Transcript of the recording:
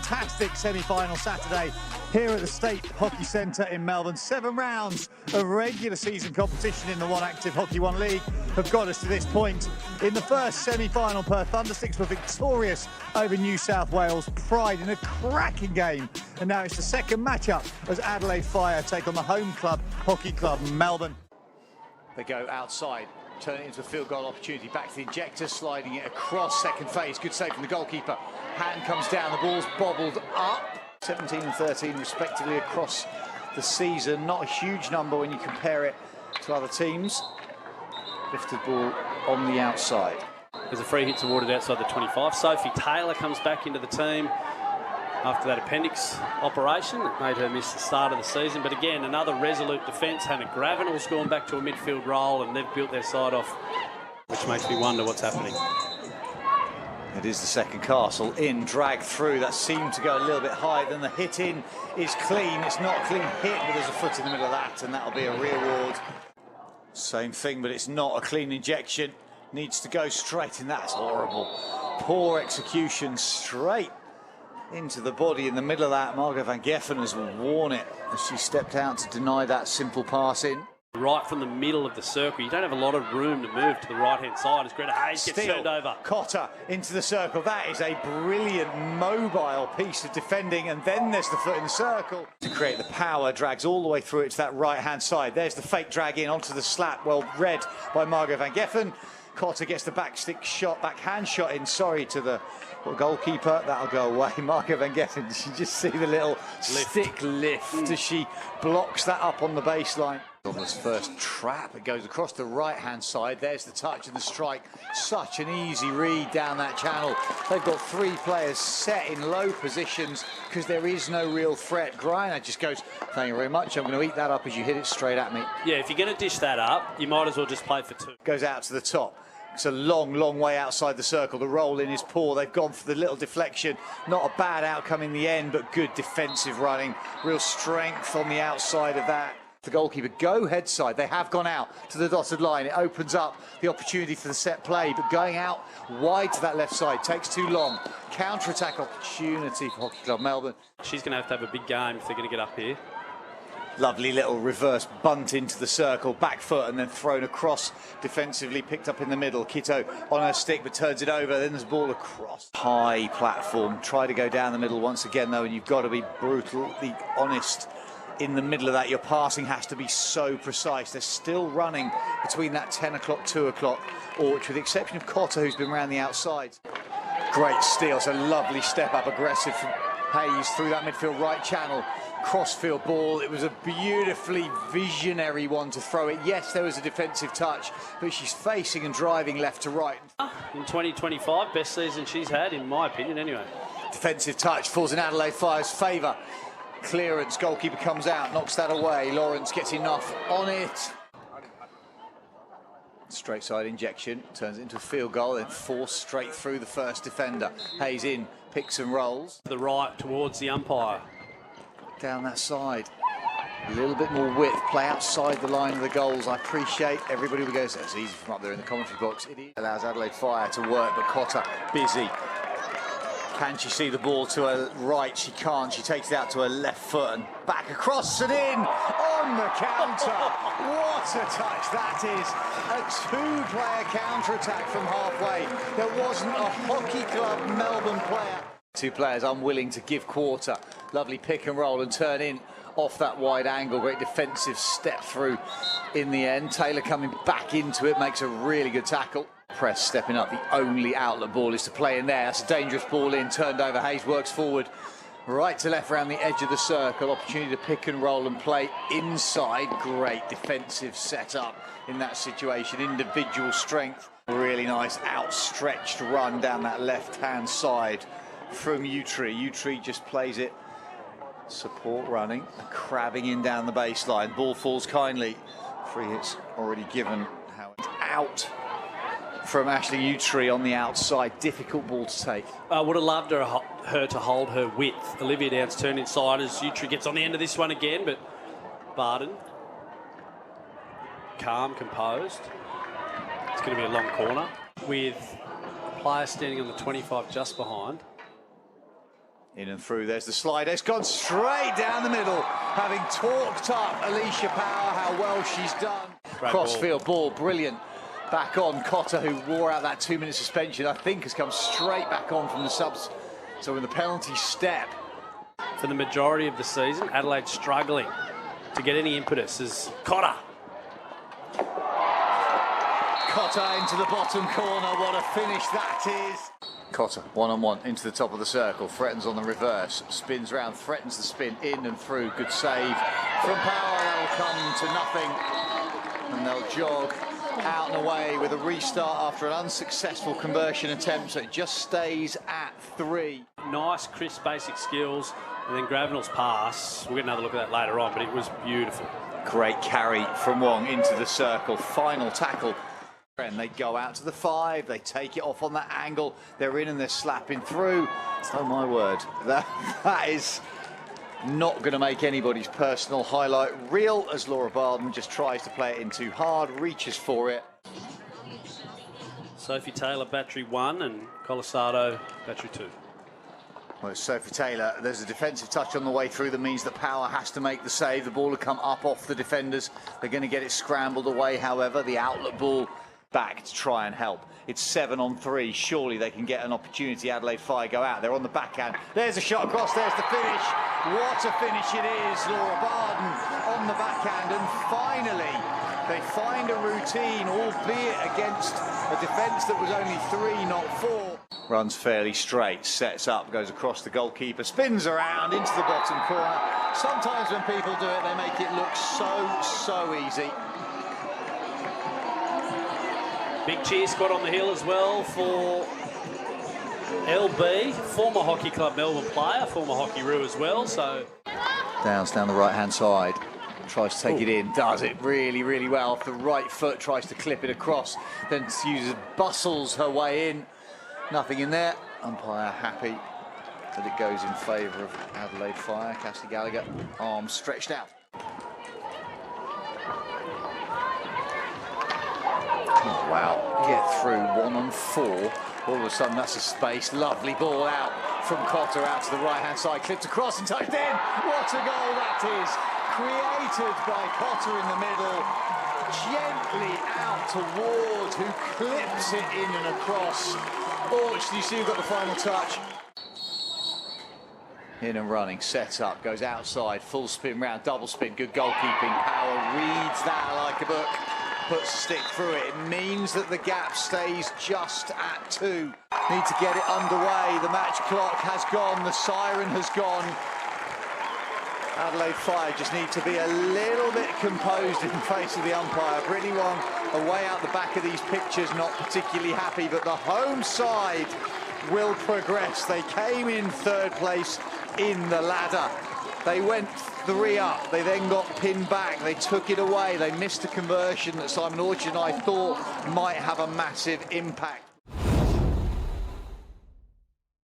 fantastic semi-final Saturday here at the State Hockey Centre in Melbourne. 7 rounds of regular season competition in the One Active Hockey One League have got us to this point. In the first semi-final, Perth Thundersticks were victorious over New South Wales Pride in a cracking game. And now it's the second matchup as Adelaide Fire take on the home club, Hockey Club Melbourne. They go outside, turn it into a field goal opportunity. Back to the injector, sliding it across second phase. Good save from the goalkeeper. Hand comes down, the ball's bobbled up. 17 and 13 respectively across the season. Not a huge number when you compare it to other teams. Lifted ball on the outside. There's a free hit awarded outside the 25. Sophie Taylor comes back into the team after that appendix operation that made her miss the start of the season. But again, another resolute defence. Hannah Gravenel's gone back to a midfield role and they've built their side off, which makes me wonder what's happening. It is the second Castle in, drag through. That seemed to go a little bit high. Then the hit in is clean. It's not a clean hit, but there's a foot in the middle of that, and that'll be a reward. Same thing, but it's not a clean injection. Needs to go straight, and that's horrible. Poor execution, straight into the body in the middle of that. Margot van Geffen has worn it as she stepped out to deny that simple pass in. Right from the middle of the circle, you don't have a lot of room to move to the right-hand side as Greta Hayes gets turned over. Cotter into the circle. That is a brilliant mobile piece of defending, and then there's the foot in the circle to create the power. Drags all the way through it to that right-hand side. There's the fake drag in onto the slap. Well read by Margot van Geffen. Cotter gets the backhand shot in, to the goalkeeper. That'll go away. Margot van Geffen, you just see the little stick lift as she blocks that up on the baseline. On this first trap, it goes across the right-hand side. There's the touch and the strike. Such an easy read down that channel. They've got 3 players set in low positions because there is no real threat. Greiner just goes, thank you very much, I'm going to eat that up as you hit it straight at me. Yeah, if you're going to dish that up, you might as well just play for 2. Goes out to the top. It's a long, long way outside the circle. The roll in is poor. They've gone for the little deflection. Not a bad outcome in the end, but good defensive running. Real strength on the outside of that. The goalkeeper go head side. They have gone out to the dotted line. It opens up the opportunity for the set play, but going out wide to that left side takes too long. Counter-attack opportunity for Hockey Club Melbourne. She's going to have a big game if they're going to get up here. Lovely little reverse bunt into the circle, back foot, and then thrown across defensively, picked up in the middle. Kitto on her stick, but turns it over. Then there's a ball across. High platform. Try to go down the middle once again, though, and you've got to be brutally honest. In the middle of that, your passing has to be so precise. They're still running between that 10 o'clock, 2 o'clock, which with the exception of Cotter, who's been around the outside. Great steal. It's a lovely step up, aggressive from Hayes through that midfield right channel. Crossfield ball. It was a beautifully visionary one to throw it. Yes, there was a defensive touch, but she's facing and driving left to right. In 2025, best season she's had, in my opinion, anyway. Defensive touch falls in Adelaide Fire's favour. Clearance, goalkeeper comes out, knocks that away. Lawrence gets enough on it. Straight side injection, turns it into a field goal, then forced straight through the first defender. Hayes in, picks and rolls. The right towards the umpire. Down that side. A little bit more width, play outside the line of the goals. I appreciate everybody who goes, it's easy from up there in the commentary box. It allows Adelaide Fire to work, but Cotter busy. Can she see the ball to her right? She can't. She takes it out to her left foot and back across and in on the counter. What a touch that is. A 2-player counter-attack from halfway. There wasn't a Hockey Club Melbourne player. 2 players unwilling to give quarter. Lovely pick and roll and turn in off that wide angle. Great defensive step through in the end. Taylor coming back into it, makes a really good tackle. Press stepping up, the only outlet ball is to play in there. That's a dangerous ball in, turned over. Hayes works forward, right to left around the edge of the circle. Opportunity to pick and roll and play inside. Great defensive setup in that situation. Individual strength. Really nice outstretched run down that left-hand side from Utri. Utri just plays it. Support running, crabbing in down the baseline. Ball falls kindly. Free hit's already given. Out from Ashley Utri on the outside. Difficult ball to take. I would have loved her to hold her width. Olivia Downs turned inside as Utri gets on the end of this one again, but Barden, calm, composed. It's going to be a long corner with a player standing on the 25 just behind. In and through, there's the slide. It's gone straight down the middle, having talked up Alicia Power, how well she's done. Crossfield ball, brilliant. Back on Cotter, who wore out that 2-minute suspension, I think has come straight back on from the subs. So in the penalty step. For the majority of the season, Adelaide struggling to get any impetus as Cotter. Cotter into the bottom corner, what a finish that is. Cotter, one-on-one, into the top of the circle, threatens on the reverse, spins round, threatens the spin, in and through, good save. From Power, that'll come to nothing, and they'll jog out and away with a restart after an unsuccessful conversion attempt, so it just stays at 3. Nice, crisp, basic skills, and then Gravenel's pass. We'll get another look at that later on, but it was beautiful. Great carry from Wong into the circle, final tackle. And they go out to the 5, they take it off on that angle, they're in and they're slapping through. Oh my word, that is not going to make anybody's personal highlight reel, as Laura Barden just tries to play it in too hard, reaches for it. Sophie Taylor, battery 1, and Colasado, battery 2. Well, it's Sophie Taylor, there's a defensive touch on the way through that means that Power has to make the save. The ball will come up off the defenders. They're going to get it scrambled away, however. The outlet ball back to try and help. It's 7-on-3. Surely they can get an opportunity. Adelaide Fire go out. They're on the backhand. There's a shot across. There's the finish. What a finish it is. Laura Barden on the backhand. And finally, they find a routine, albeit against a defence that was only 3, not 4. Runs fairly straight, sets up, goes across the goalkeeper, spins around into the bottom corner. Sometimes when people do it, they make it look so easy. Big cheer squad on the hill as well for LB, former Hockey Club Melbourne player, former Hockey Roo as well. So Downs down the right-hand side, tries to take it in, does it really well off the right foot, tries to clip it across, then bustles her way in. Nothing in there. Umpire happy that it goes in favour of Adelaide Fire. Cassie Gallagher, arms stretched out. Oh, wow, get through 1-on-4. All of a sudden, that's a space. Lovely ball out from Cotter out to the right-hand side. Clipped across and touched in. What a goal that is. Created by Cotter in the middle. Gently out to Ward, who clips it in and across. Orch, you see, got the final touch. In and running, set up, goes outside, full spin round, double spin, good goalkeeping. Power reads that like a book. Puts a stick through it. It means that the gap stays just at 2. Need to get it underway. The match clock has gone. The siren has gone. Adelaide Fire just need to be a little bit composed in face of the umpire. Brittany Wong away out the back of these pictures, not particularly happy, but the home side will progress. They came in 3rd place in the ladder. They went 3 up, they then got pinned back, they took it away, they missed a conversion that Simon Orchard and I thought might have a massive impact.